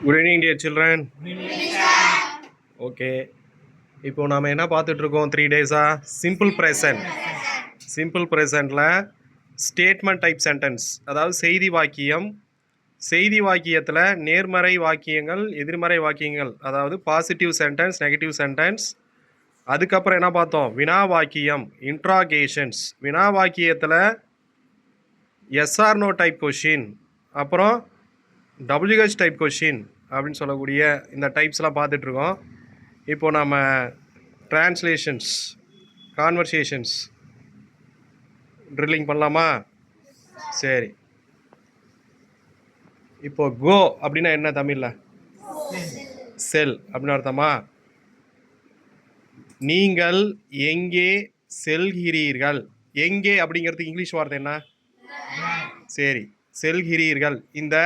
Good evening, dear children. Okay. இப்போ நாம என்ன பார்த்துட்டு இருக்கோம் 3 டேஸா சிம்பிள் ப்ரெசன்ட். சிம்பிள் ப்ரெசன்ட்ல ஸ்டேட்மெண்ட் டைப் சென்டென்ஸ், அதாவது செய்தி வாக்கியம். செய்தி வாக்கியத்தில் நேர்மறை வாக்கியங்கள், எதிர்மறை வாக்கியங்கள், அதாவது பாசிட்டிவ் சென்டென்ஸ், நெகட்டிவ் சென்டென்ஸ். அதுக்கப்புறம் என்ன பார்த்தோம்? வினா வாக்கியம், இன்ட்ராகேஷன்ஸ். வினா வாக்கியத்தில் எஸ்ஆர் நோ டைப் கொஷின், அப்புறம் WH டைப் கொஷின் அப்படின்னு சொல்லக்கூடிய இந்த டைப்ஸ்லாம் பார்த்துட்ருக்கோம். இப்போ நம்ம ட்ரான்ஸ்லேஷன்ஸ், கான்வர்சேஷன்ஸ் ட்ரில்லிங் பண்ணலாமா? சரி. இப்போ கோ அப்படின்னா என்ன தமிழில்? செல் அப்படின்னு அர்த்தமா? நீங்கள் எங்கே செல்கிறீர்கள்? எங்கே அப்படிங்கிறதுக்கு இங்கிலீஷ் வார்த்தை என்ன? சரி, செல்கிறீர்கள். இந்த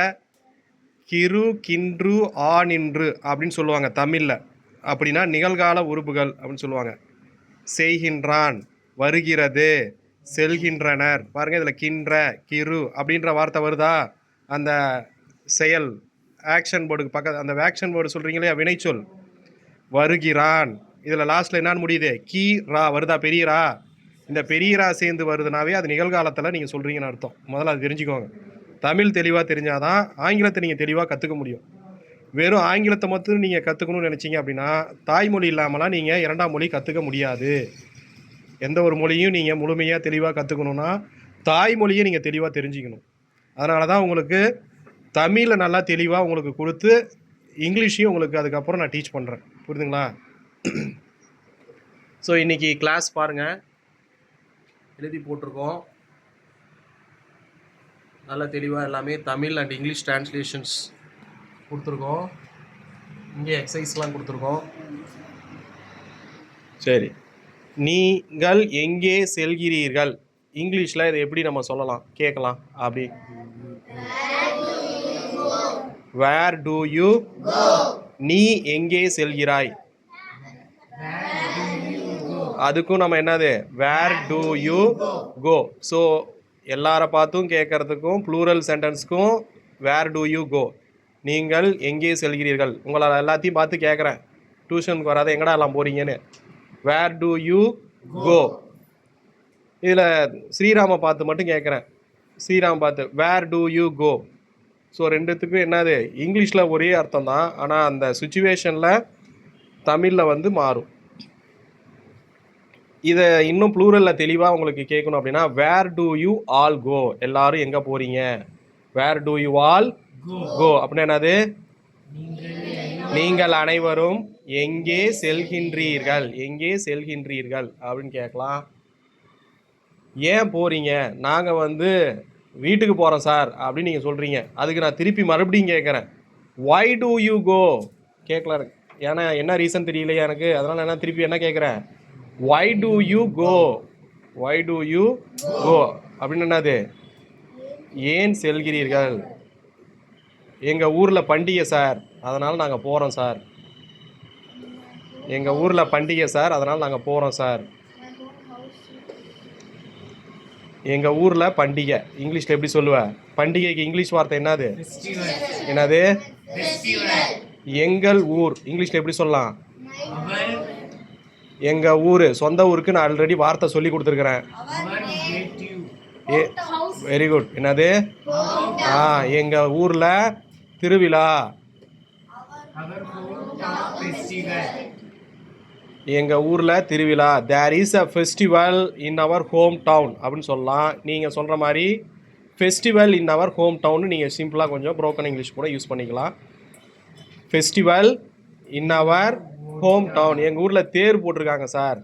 கிரு, கின்று, ஆ, நின்று அப்படின்னு சொல்லுவாங்க தமிழில். அப்படின்னா நிகழ்கால உறுப்புகள் அப்படின்னு சொல்லுவாங்க. செய்கின்றான், வருகிறது, செல்கின்றனர். பாருங்கள், இதில் கின்ற, கிரு அப்படின்ற வார்த்தை வருதா? அந்த செயல் ஆக்ஷன் போர்டுக்கு பக்கத்து அந்த ஆக்ஷன் போர்டு சொல்கிறீங்களே வினைச்சொல். வருகிறான், இதில் லாஸ்ட்டில் என்னான்னு முடியுது? கீ ரா வருதா? பெரியரா. இந்த பெரியரா சேர்ந்து வருதுனாவே அது நிகழ்காலத்தில் நீங்கள் சொல்கிறீங்கன்னு அர்த்தம். முதல்ல அது தெரிஞ்சுக்கோங்க. தமிழ் தெளிவாக தெரிஞ்சாதான் ஆங்கிலத்தை நீங்கள் தெளிவாக கற்றுக்க முடியும். வெறும் ஆங்கிலத்தை மட்டும் நீங்கள் கற்றுக்கணும்னு நினச்சிங்க அப்படின்னா தாய்மொழி இல்லாமலாம் நீங்கள் இரண்டாம் மொழி கற்றுக்க முடியாது. எந்த ஒரு மொழியும் நீங்கள் முழுமையாக தெளிவாக கற்றுக்கணுன்னா தாய்மொழியை நீங்கள் தெளிவாக தெரிஞ்சுக்கணும். அதனால தான் உங்களுக்கு தமிழில் நல்லா தெளிவாக உங்களுக்கு கொடுத்து இங்கிலீஷையும் உங்களுக்கு அதுக்கப்புறம் நான் டீச் பண்ணுறேன். புரியுதுங்களா? ஸோ இன்றைக்கி கிளாஸ் பாருங்கள், எழுதி போட்டிருக்கோம். நல்லா தெளிவாக எல்லாமே தமிழ் அண்ட் இங்கிலீஷ் ட்ரான்ஸ்லேஷன்ஸ் கொடுத்துருக்கோம். இங்கே எக்ஸசைஸ்லாம் கொடுத்துருக்கோம். சரி, நீங்கள் எங்கே செல்கிறீர்கள்? இங்கிலீஷில் இதை எப்படி நம்ம சொல்லலாம், கேட்கலாம்? அப்படி வேர் டு யூ கோ? நீ எங்கே செல்கிறாய்? அதுக்கும் நம்ம என்னது? Where do you go. So எல்லாரை பார்த்தும் கேட்கறதுக்கும் ப்ளூரல் சென்டென்ஸ்க்கும் வேர் டு யூ கோ, நீங்கள் எங்கே செல்கிறீர்கள். உங்களை எல்லாத்தையும் பார்த்து கேட்குறேன், டியூஷனுக்கு வராத எங்கடா எல்லாம் போகிறீங்கன்னு. வேர் டு யூ கோ. இதில் ஸ்ரீராமை பார்த்து மட்டும் கேட்குறேன். ஸ்ரீராம் பார்த்து வேர் டு யூ கோ. ஸோ ரெண்டுத்துக்கும் என்னது? இங்கிலீஷில் ஒரே அர்த்தம் தான், ஆனால் அந்த சுச்சுவேஷனில் தமிழில் வந்து மாறும். இதை இன்னும் ப்ளூரலில் தெளிவாக உங்களுக்கு கேட்கணும் அப்படின்னா வேர் டு யூ ஆல் கோ, எல்லாரும் எங்கே போகிறீங்க? வேர் டு யூ ஆல் கோ அப்படின்னா என்னது? நீங்கள் அனைவரும் எங்கே செல்கின்றீர்கள்? எங்கே செல்கின்றீர்கள் அப்படின்னு கேட்கலாம். ஏன் போகிறீங்க? நாங்கள் வந்து வீட்டுக்கு போகிறோம் சார் அப்படின்னு நீங்கள் சொல்கிறீங்க. அதுக்கு நான் திருப்பி மறுபடியும் கேட்குறேன், வை டு யூ கோ கேட்கலாம். ஏன்னா என்ன ரீசன் தெரியலையா எனக்கு, அதனால் என்ன திருப்பி என்ன கேட்குறேன்? Why do you go? Why do you go அப்படின்னு என்னது? ஏன் செல்கிறீர்கள்? எங்கள் ஊரில் பண்டிகை சார், அதனால் நாங்கள் போகிறோம் சார். எங்கள் ஊரில் பண்டிகை சார், அதனால் நாங்கள் போகிறோம் சார். எங்கள் ஊரில் பண்டிகை இங்கிலீஷில் எப்படி சொல்லுவேன்? பண்டிகைக்கு இங்கிலீஷ் வார்த்தை என்னது? என்னது? எங்கள் ஊர் இங்கிலீஷில் எப்படி சொல்லலாம்? எங்கள் ஊர், சொந்த ஊருக்கு நான் ஆல்ரெடி வார்த்தை சொல்லி கொடுத்துருக்குறேன். Very good. என்னது? எங்கள் ஊரில் திருவிழா. எங்கள் ஊரில் திருவிழா. There is a festival in our home town அப்படின்னு சொல்லலாம். நீங்கள் சொல்கிற மாதிரி festival in our home town நீங்கள் சிம்பிளாக கொஞ்சம் ப்ரோக்கன் இங்கிலீஷ் கூட யூஸ் பண்ணிக்கலாம். Festival in our home town. எங்கள் ஊரில் தேர் போட்டிருக்காங்க சார்,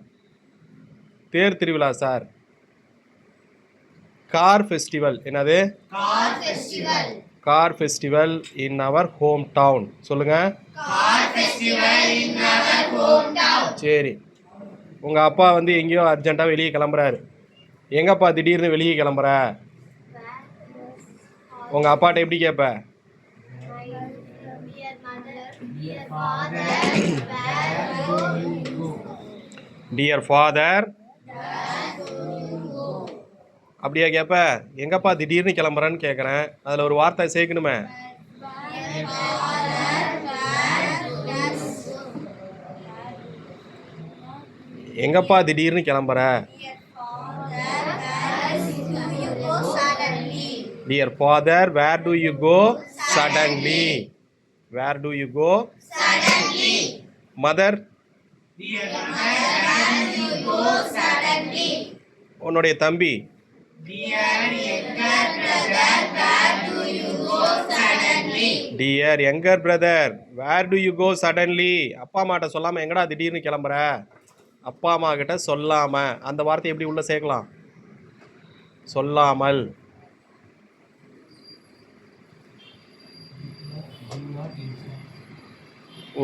தேர் திருவிழா சார். Car festival. என்னது? Car festival in our home town. சொல்லுங்கள். சரி, உங்கள் அப்பா வந்து எங்கேயோ அர்ஜென்ட்டாக வெளியே கிளம்புறாரு. எங்கப்பா திடீர்னு வெளியே கிளம்புற? உங்கள் அப்பாட்ட எப்படி கேட்ப? டியர் ஃபாதர் அப்படியா கேட்ப? எங்கப்பா திடீர்னு கிளம்புறான்னு கேட்குறேன், அதில் ஒரு வார்த்தை சேர்க்கணுமே. எங்கப்பா திடீர்னு கிளம்புற? Dear father, where do you go suddenly? Where do you go suddenly? Mother, உன்னுடைய தம்பி. Dear younger brother, where do you go suddenly? அப்பா அம்மாட்ட சொல்லாம எங்கடா திடீர்னு கிளம்புற? அப்பா அம்மா கிட்ட சொல்லாம. அந்த வார்த்தை எப்படி உள்ள சேர்க்கலாம்? சொல்லாமல்.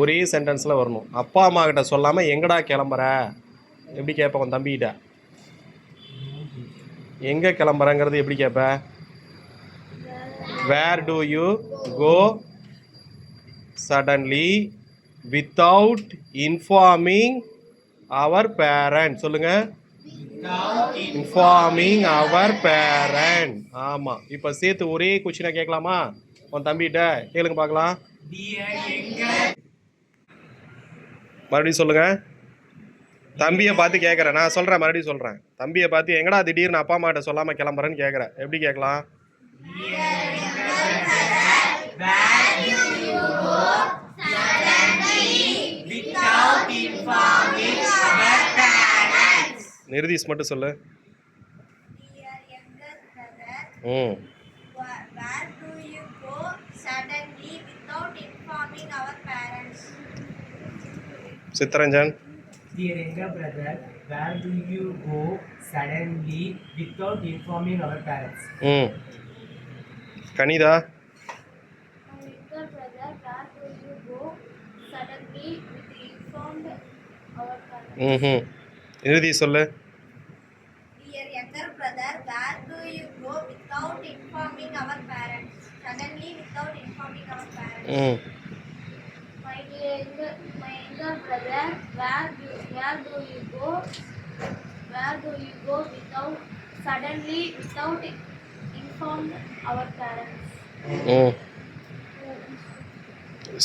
ஒரே சென்டென்ஸில் வரணும். அப்பா அம்மா கிட்ட சொல்லாமல் எங்கடா கிளம்புற எப்படி கேட்ப? உன் தம்பிக்கிட்ட எங்கே கிளம்புறங்கிறது எப்படி கேட்ப? Where do you go suddenly without informing our parent? சொல்லுங்க. Informing our parent. ஆமாம். இப்போ சேர்த்து ஒரே கொஸ்டினாக கேட்கலாமா? உன் தம்பிகிட்ட கேளுங்க பார்க்கலாம். மறுபடியும் சொல்லுங்க. தம்பியை பார்த்து கேட்குறேன். நான் சொல்கிறேன், மறுபடியும் சொல்கிறேன். தம்பியை பார்த்து எங்கடா திடீர்னு அப்பா அம்மா கிட்ட சொல்லாமல் கிளம்புறேன்னு கேட்குறேன். எப்படி கேட்கலாம்? நிர்தீஷ் மட்டும் சொல்லு. ம். Chittaranjan. Dear younger brother, where do you go suddenly without informing our parents? Kanitha. Younger brother, where do you go suddenly with informed our parents? Nirriti சொல்லு. Dear younger brother, where do you go without informing our parents? Suddenly without informing our parents. My younger brother, where do you go without suddenly without informed our parents?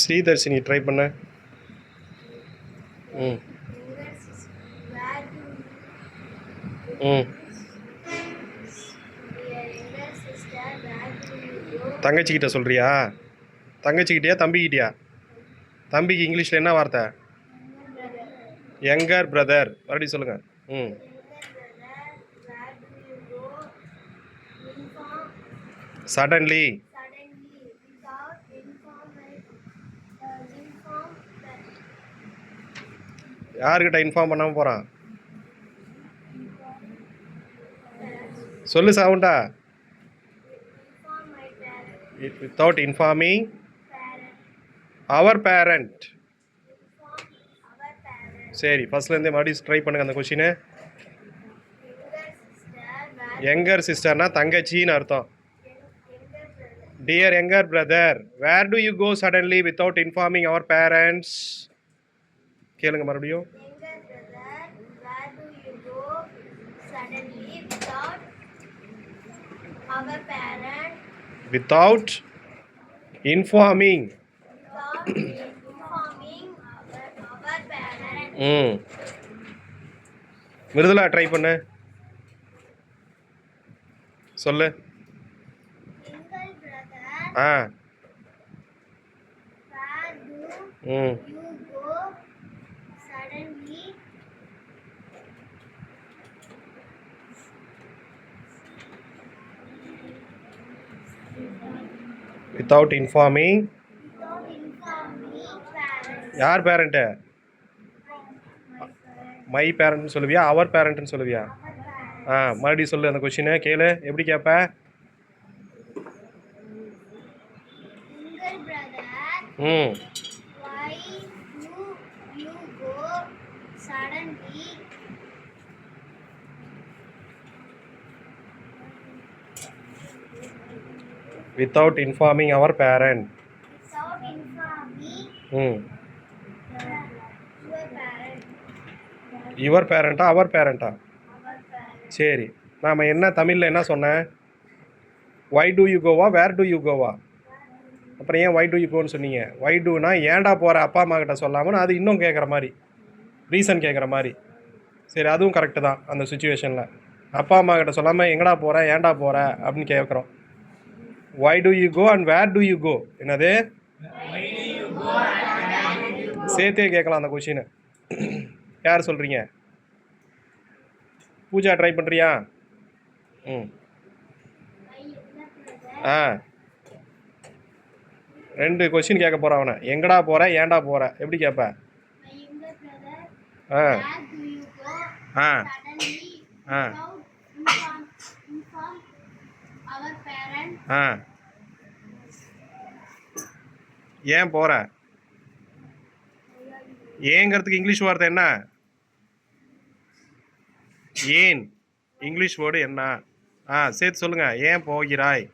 Sridharshini try பண்ண. தங்கச்சிக்கிட்ட சொல்றியா? தங்கச்சிக்கிட்டயா தம்பிக்கிட்டயா? தம்பிக்கு இங்கிலீஷில் என்ன வார்த்தை? Younger brother. மறுபடியும் சொல்லுங்க. சடன்லி. யாருக்கிட்ட இன்ஃபார்ம் பண்ணாமல் போகிறான்? சொல்லு சவுண்டா. Without informing our parent. சரி, ஃபர்ஸ்ட்லேருந்தே மறுபடியும் ட்ரை பண்ணுங்க அந்த கொஷினு. யங்கர் சிஸ்டர்னா தங்கச்சின்னு அர்த்தம். Dear younger brother, where do you go suddenly without informing our parents? கேளுங்க மறுபடியும். Without informing. மிருதுலா ட்ரை பண்ணு. சொல்லு. ஆ. Without informing. யார் பேரண்ட்டு? மை பேரண்ட்னு சொல்லுவியா, அவர் பேரண்ட்னு சொல்லுவியா? மறுபடியும் சொல்லு அந்த கொஷினை. கேளு, எப்படி கேட்ப? Without informing our parent. Without informing your parent. Our parent. our parent. சரி, நாம் என்ன தமிழில் என்ன சொன்னேன்? why do you go வா, where do you go வா? அப்புறம் ஏன் why do you goன்னு சொன்னீங்க? why doனா ஏன்டா போகிற அப்பா அம்மா கிட்ட சொல்லாமல் அது இன்னும் கேட்குற மாதிரி, ரீசன் கேட்குற மாதிரி. சரி, அதுவும் கரெக்டு தான் அந்த சுச்சுவேஷனில். அப்பா அம்மா கிட்ட சொல்லாமல் எங்கடா போகிற, ஏன்டா போகிற அப்படின்னு கேட்குறோம். why do you go and where do you go? என்னது? சேர்த்தே கேட்கலாம் அந்த கொஷினை. யார் சொல்கிறீங்க? பூஜா ட்ரை பண்ணுறியா? ம். ஆ, 2 கொஷின் கேட்க போகிறான் அவனை. எங்கடா போகிற, ஏன்டா போகிற எப்படி கேட்ப? ஆ ஆ ஆ ஆ ஏன் போகிற? ஏங்கிறதுக்கு இங்கிலீஷ் வார்த்தை என்ன? ஏன் இங்கிலீஷ் வேர்டு என்ன? சேர்த்து சொல்லுங்க. ஏன் போகிறாய்?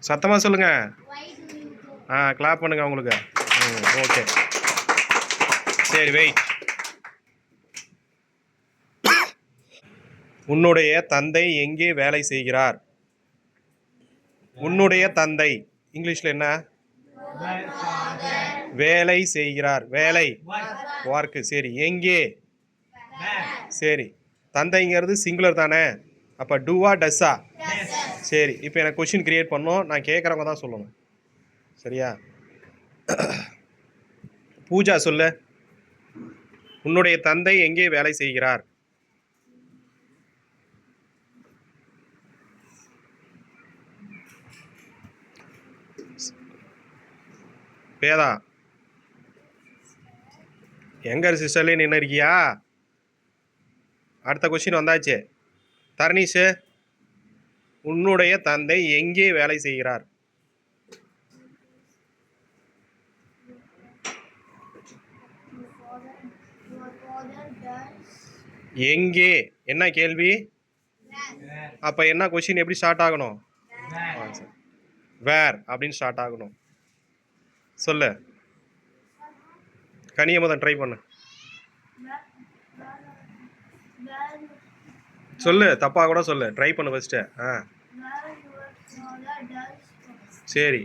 சத்தமாக சொல்லுங்க. கிளாப் பண்ணுங்க உங்களுக்கு. ஓகே, சரி, வெயிட். உன்னுடைய தந்தை எங்கே வேலை செய்கிறார்? உன்னுடைய தந்தை இங்கிலீஷில் என்ன? வேலை செய்கிறார். வேலை, ஒர்க்கு. சரி, எங்கே? சரி, தந்தைங்கிறது சிங்குலர் தானே, அப்போ டூவா டஸ்ஸா? சரி, இப்போ எனக்கு கொஷின் கிரியேட் பண்ணணும். நான் கேட்குறவங்க தான் சொல்லணும், சரியா? பூஜா சொல்லு. உன்னுடைய தந்தை எங்கே வேலை செய்கிறார்? வேதா, எங்க சிஸ்டர்லேயே நின்று இருக்கியா? அடுத்த கொஸ்டின் வந்தாச்சு. தர்ணீஷு, உன்னுடைய தந்தை எங்கே வேலை செய்கிறார்? எங்கே என்ன கேள்வி? அப்போ என்ன கொஸ்டின் எப்படி ஸ்டார்ட் ஆகணும்? வேர் அப்படின்னு ஸ்டார்ட் ஆகணும். சொல்லு. கனியமதன் ட்ரை பண்ணு. சொல்லு, தப்பாக கூட சொல்லு, ட்ரை பண்ணு ஃபஸ்ட்டு. சரி,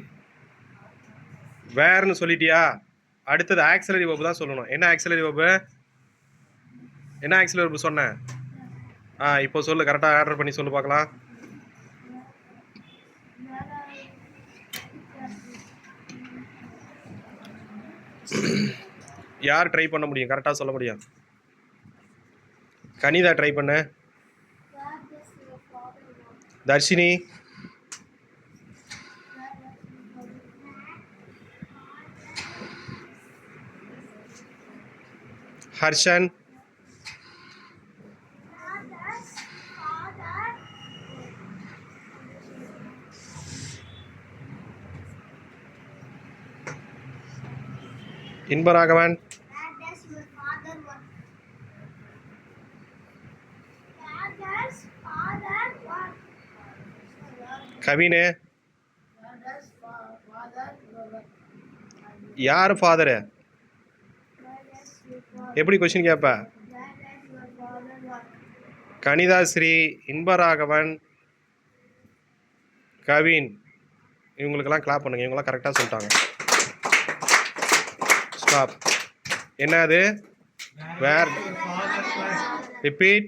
வேர்னு சொல்லிட்டியா? அடுத்தது ஆக்சிலரி வெர்ப் தான் சொல்லணும். என்ன ஆக்சிலரி வெர்ப்? என்ன ஆக்சிலரி வெர்ப் சொன்னேன்? இப்போ சொல்லு, கரெக்டாக ஆர்டர் பண்ணி சொல்லு பார்க்கலாம். யார் ட்ரை பண்ண முடியும்? கரெக்டாக சொல்ல முடியும்? கனிதா ட்ரை பண்ணு. தர்ஷினி, ஹர்ஷன், இன்பராகவன், கவினு. யார் ஃபாதரு? எப்படி கொஸ்டின் கேட்ப? கனிதாஸ்ரீ, இன்பராகவன், கவின், இவங்களுக்கெல்லாம் கிளாப் பண்ணுங்க. இவங்கெல்லாம் கரெக்டாக சொல்லிட்டாங்க. ஸ்டாப். என்னது? வேர். ரிப்பீட்.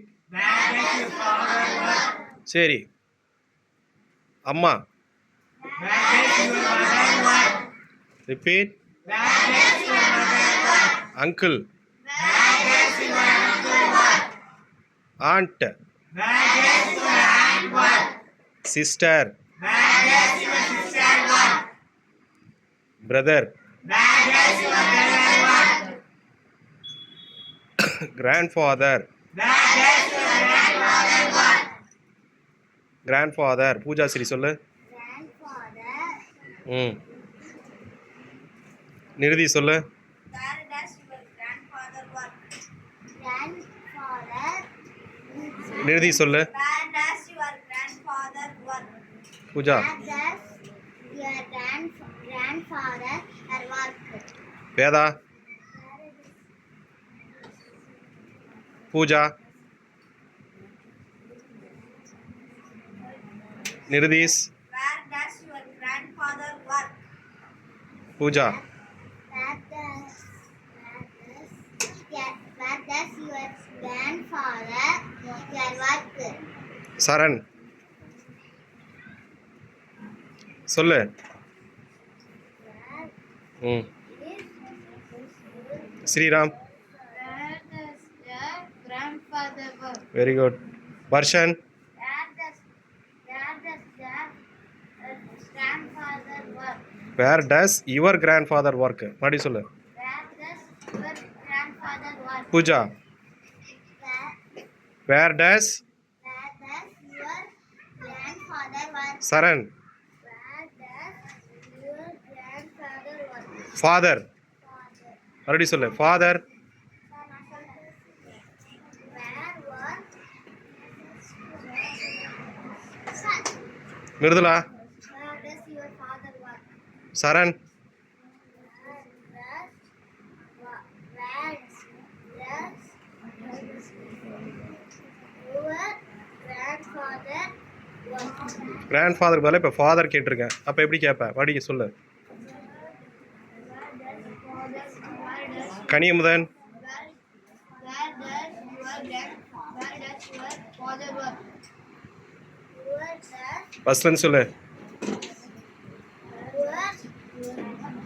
சரி, அம்மா. Repeat. Uncle. Aunt. Sister. Brother. Grandfather. Grandfather. Pooja Sri சொல்லு. நிருதி சொல்லு. நிருதி சொல்லு. Pooja. Veda. Pooja. நிருதீஷ். Pooja. grandfather their work. Charan சொல்லு. ம் Sriram Where does their grandfather work? Very good. Varshan Where does their grandfather work? Where does your grandfather work? மறுபடியும் சொல்லு. Where does your grandfather work? Pooja where does Where does your grandfather work? Charan Where does your grandfather work? Father Father. மறுபடியும் சொல்லு. Father Where work? Son. Mridula Where does your father work? Charan கிராண்ட் ஃபாதருக்கு பதிலாக இப்போ father கேட்டிருக்கேன். அப்போ எப்படி கேட்பேன்? மறுபடியும் சொல்லு. கனியமுதன் ஃபஸ்ட்லேருந்து சொல்லு.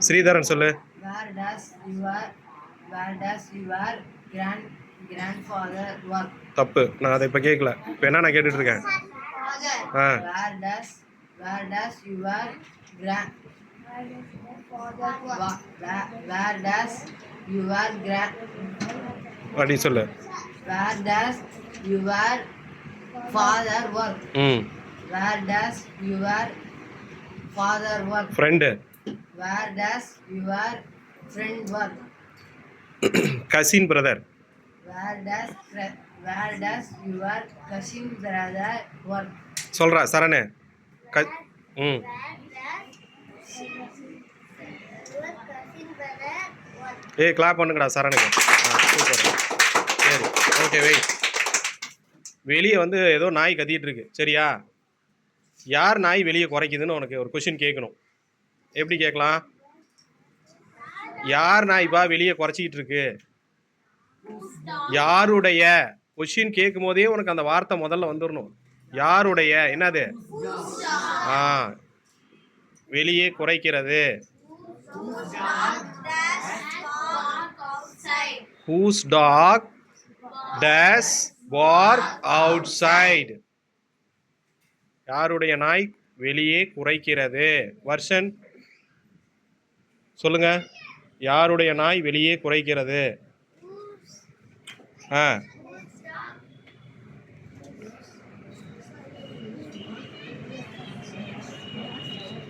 ஸ்ரீதரன் சொல்லு. Where does your grandfather work? தப்பு. நான் அதை இப்போ கேட்கல. இப்போ என்ன நான் கேட்டுட்டு இருக்கேன்? ஆ Where does your grand where does your grand மறுபடியும் சொல்லு. where does your father work? ம் Where does your father work? Friend Where does your friend work? Cousin brother Where does your cousin brother work? சொல்கிறா சரணு. ம் ஏய் clap பண்ணுங்கடா சரணுக்கு. Super. சரி okay wait. வெளியே வந்து ஏதோ நாய் கத்திட்டு இருக்கு சரியா? யார் நாய் வெளியே குறைக்குதுன்னு உனக்கு ஒரு கொஷின் கேட்கணும். எப்படி கேட்கலாம்? யார் நாய்ப்பா வெளியே குறைச்சிக்கிட்டு இருக்கு? யாருடைய கொஷின் கேட்கும் போதே உனக்கு அந்த வார்த்தை முதல்ல வந்துடணும். யாருடைய என்னது? ஆ வெளியே குறைக்கிறது. Whose dog does bark outside? யாருடைய நாய் வெளியே குறைக்கிறது? வர்ஷன் சொல்லுங்க. யாருடைய நாய் வெளியே குறைக்கிறது? ஆ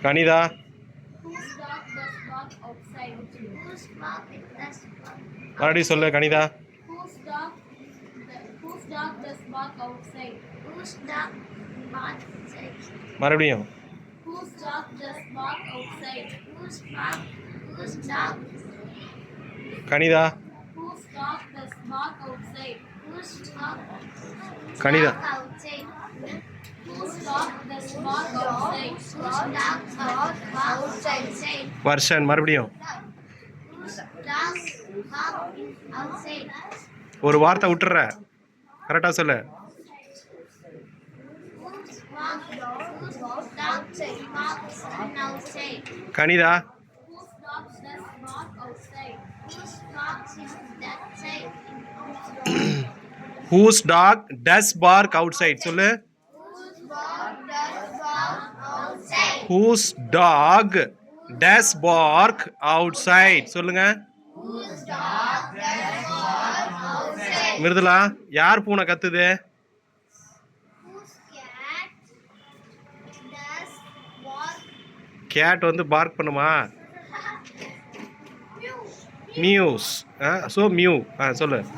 கனிதா மறுபடியும் சொல்லு Kanitha. Whose dog does bark outside? Whose dog barks outside? மறுபடியும் Whose dog does bark outside? Whose dog? Kanitha Whose dog does bark outside? Whose dog? Kanitha Outside. Whose dog does bark outside? Whose dog bark outside? வர்ஷன் மறுபடியும் Whose dog bark outside? ஒரு வார்த்தை விட்டுற. கரெக்டாக சொல்லு. Whose dog barks outside? Kanitha Whose dog does bark outside? Whose dog is that side? whose dog does bark outside சொல்லு. Whose dog does bark outside? whose dog does bark outside சொல்லுங்க. Whose dog does bark outside? Mridula யார் பூனை கத்துது? Whose cat does bark? Cat வந்து bark பண்ணுமா? Mew. Mews. So mew சொல்லு. Mew.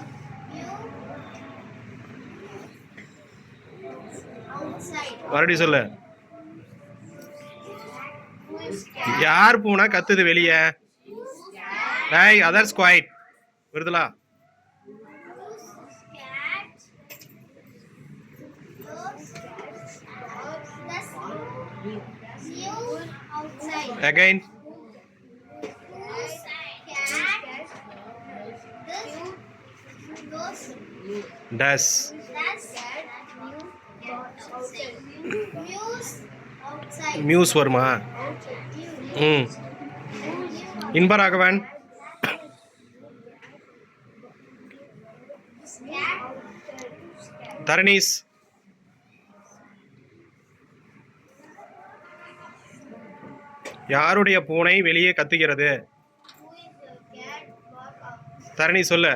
Outside. மறுபடியும் சொல்லு. Whose cat? யார் பூனை கத்துது வெளியே? Whose cat? டேய் others quiet. Mridula Whose cat? Does mew outside? Again. Whose cat does does mews வருமா? ம். இன்பராகவன். தரணீஸ். யாருடைய பூனை வெளியே கத்துகிறது? தரணி சொல்லு.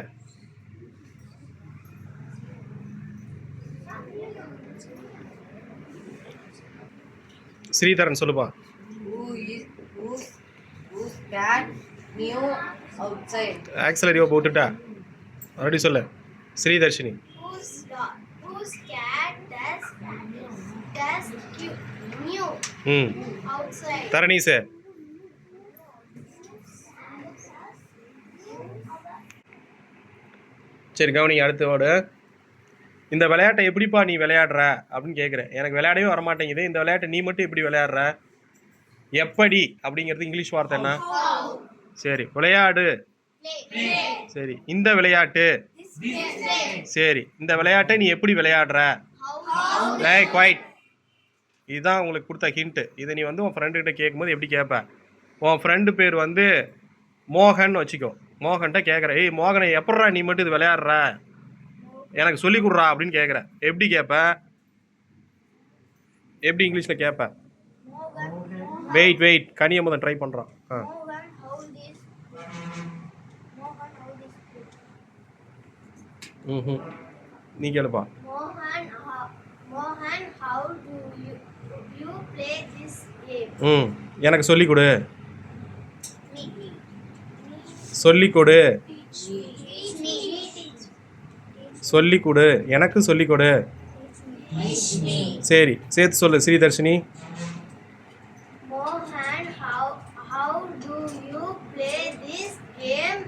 ஸ்ரீதரன் சொல்லுப்பா. Whose cat meow outside? ஆக்சலரியோ போட்டுட்டா மறுபடியும் சொல்லு. Sridharshini. Whose cat does mew ம். outside? தரணீஸ். சரி கவனிங்க அடுத்தோடு. இந்த விளையாட்டை எப்படிப்பா நீ விளையாடுற அப்படின்னு கேட்குற. எனக்கு விளையாடவே வரமாட்டேங்குது, இந்த விளையாட்டை நீ மட்டும் எப்படி விளையாடுற? எப்படி அப்படிங்கிறது இங்கிலீஷ் வார்த்தை என்ன? சரி விளையாடு. சரி இந்த விளையாட்டு. சரி இந்த விளையாட்டை நீ எப்படி விளையாடுற? குவைட். இதுதான் உங்களுக்கு கொடுத்த ஹிண்ட்டு. இதை நீ வந்து உன் ஃப்ரெண்டுக்கிட்ட கேட்கும்போது எப்படி கேட்ப? உன் ஃப்ரெண்டு பேர் வந்து மோகன் வச்சுக்கோ. மோகன்கிட்ட கேட்குற, ஏய் மோகனை எப்பட்றா நீ மட்டும் இது விளையாடுற, எனக்கு சொல்லி கொடுறா அப்படின்னு கேட்குற. எப்படி கேட்ப? எப்படி இங்கிலீஷில் கேட்ப? வெயிட் கனியை முதல் ட்ரை பண்ணுறான். ம் நீ கேளுப்பா. Mohan, how do you play this game? எனக்கு சொல்லி கொடு. Me. சொல்லி கொடு. Teach me. சொல்லி கொடு. எனக்கு சொல்லி கொடு. சரி சேர்த்து சொல்லு Sridharshini. Mohan, how do you play this game?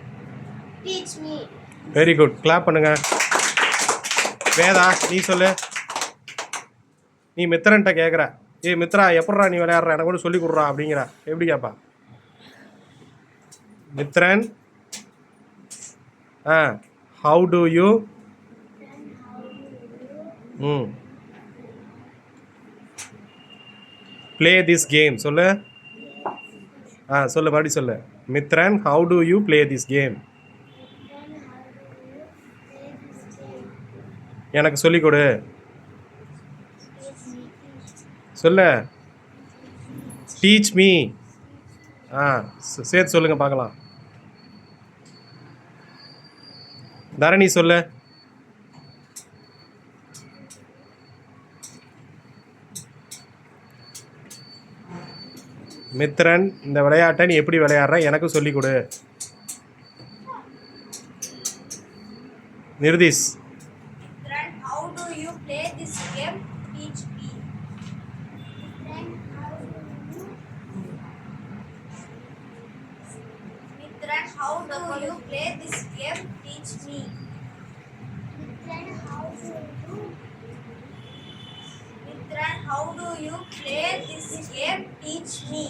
Teach me. Very good, clap பண்ணுங்க. வேதா நீ சொல்லு. நீ மித்ரன்ட்ட கேட்குற, ஏய் மித்ரா எப்பட்றா நீ விளையாடுற, எனக்கு கூட சொல்லி கொடுறா அப்படிங்கிற. எப்படி கேட்பா? Mithran how to you play this game சொல்லு. சொல்லு மறுபடியும் சொல்லு. Mithran how to you play this game? எனக்கு சொல்லி கொடு. சொல்லு. Teach me. சேர்த்து சொல்லுங்க பார்க்கலாம். தரணி சொல்லு. மித்ரன் இந்த விளையாட்டை நீ எப்படி விளையாடுற, எனக்கு சொல்லி கொடு. நிர்தீஷ். Mitran, how do you play this game? Teach me. Mitran, how do you play this game? Teach me. Mitran, how do you play this game? Teach me.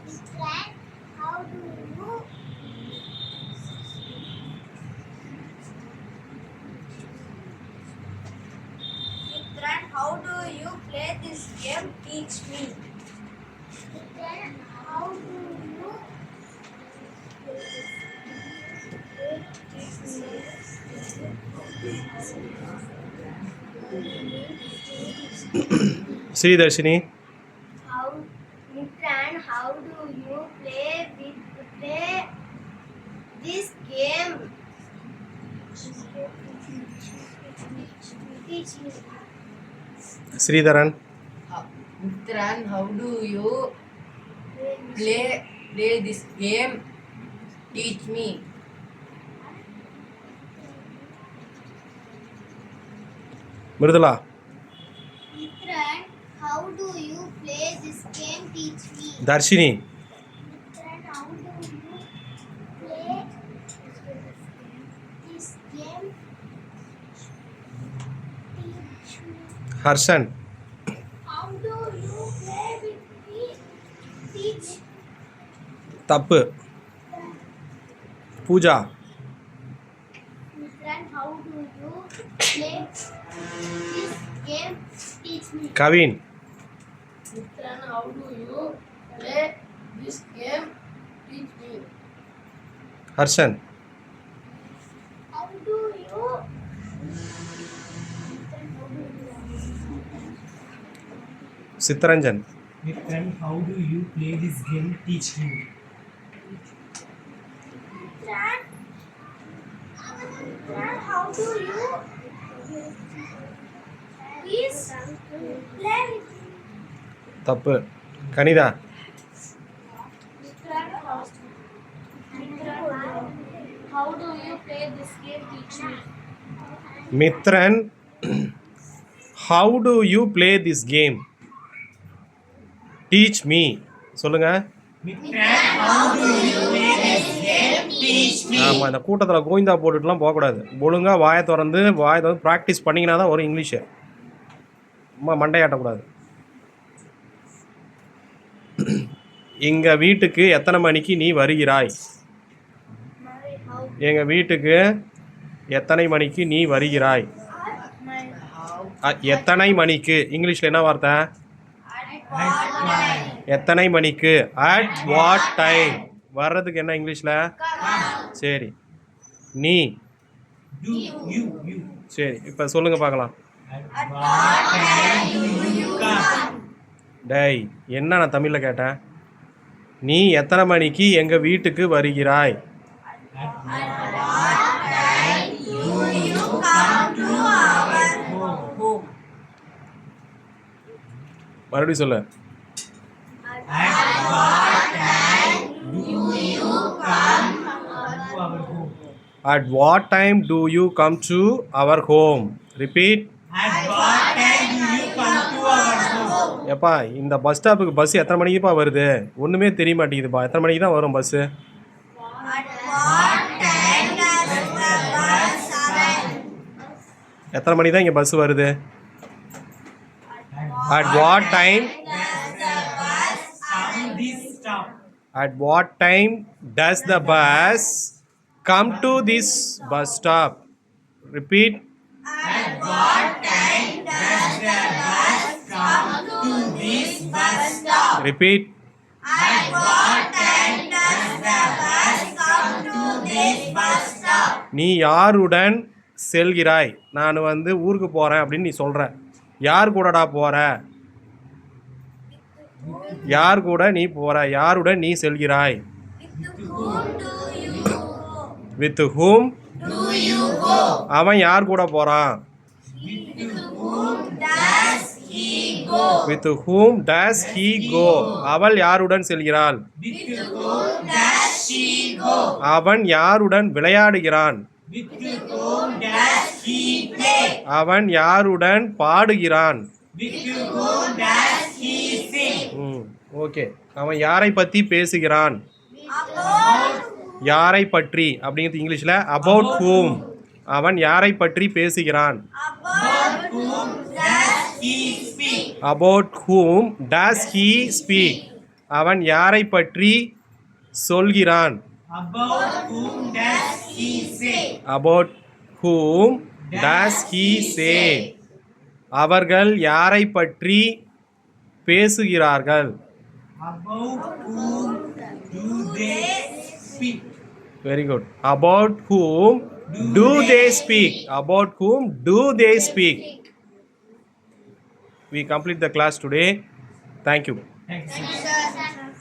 Mitran, how do you Mitran, how do you play this game? Teach me. Mitran, how do you Sridharshini. Mitran, how do you play this game? Teach me. Sridharan. Mitran, how do you play this game? Teach me. Mridula. Mitran, how do you play this game? Teach me. Dharshini. Mitran, how do you play this game? Teach me. Harshan. How do you play with me? Teach. தப்பு. Pooja. Kavin. Mithran, how do you play this game? Teach me. Harshan. How do you Sitaranjan. Mithran, how do you play this game? Teach me. how do you please play with தப்பு. Kanitha. how do you play this game? Teach me. Mithran. How do you play this game? Teach me. சொல்லுங்க. Mithran, how do you play this game? Teach me. ஆமாம், இந்த கூட்டத்தில் கோவிந்தா போட்டுட்டுலாம் போகக்கூடாது. ஒழுங்காக வாயை திறந்து practice பண்ணிங்கன்னா தான் வரும் இங்கிலீஷு. அம்மா மண்டையாட்டக்கூடாது. எங்கள் வீட்டுக்கு எத்தனை மணிக்கு நீ வருகிறாய்? எங்கள் வீட்டுக்கு எத்தனை மணிக்கு நீ வருகிறாய்? எத்தனை மணிக்கு இங்கிலீஷில் என்ன வார்த்தை? எத்தனை மணிக்கு. At what time. வர்றதுக்கு என்ன இங்கிலீஷில்? சரி. நீ. Do you. சரி, இப்போ சொல்லுங்கள் பார்க்கலாம். At what time do you come? டேய், என்ன நான் தமிழில் கேட்டேன்? நீ எத்தனை மணிக்கு எங்கள் வீட்டுக்கு வருகிறாய்? At what time do you come to our home? மறுபடியும் சொல்லு. At what time do you come to our home? At what time do you come to our home? Repeat. At what time do you come to our home? எப்பா, இந்த bus ஸ்டாப்புக்கு bus எத்தனை மணிக்குப்பா வருது? ஒன்றுமே தெரிய மாட்டேங்குதுப்பா. எத்தனை மணிக்கு தான் வரும் bus? At what time does the bus arrive? எத்தனை மணிக்கு தான் இங்கே பஸ் வருது? At what time? Does the bus Come this stop. At what time does the bus come to this bus stop? Repeat. At what time does the bus come to this bus stop? Repeat. At what time does the bus come to this bus stop? நீ யாருடன் செல்கிறாய்? நான் ஊருக்கு போகிறேன் அப்படின்னு நீ சொல்கிற. யார் கூடடா போகிற? யார் கூட நீ போகிற? யாருடன் நீ செல்கிறாய்? With whom With whom? do you do you go? அவன் யார் கூட போகிறான்? With whom does he go? With whom does he go? அவள் யாருடன் செல்கிறாள்? With whom does she go? அவன் யாருடன் விளையாடுகிறான்? With whom does he play? அவன் யாருடன் பாடுகிறான்? With whom does he sing? Okay. அவன் யாரை பற்றி பேசுகிறான்? About யாரை பற்றி அப்படிங்கிறது இங்கிலீஷில் அபவுட் whom. அவன் யாரை பற்றி பேசுகிறான்? whom does he speak? About whom does he speak? அவன் யாரை பற்றி சொல்கிறான்? About whom does he say? About whom does he say? அவர்கள் யாரை பற்றி பேசுகிறார்கள்? About whom do they speak? Very good. About whom do they speak? About whom do they speak? We complete the class today. Thank you. Thank you.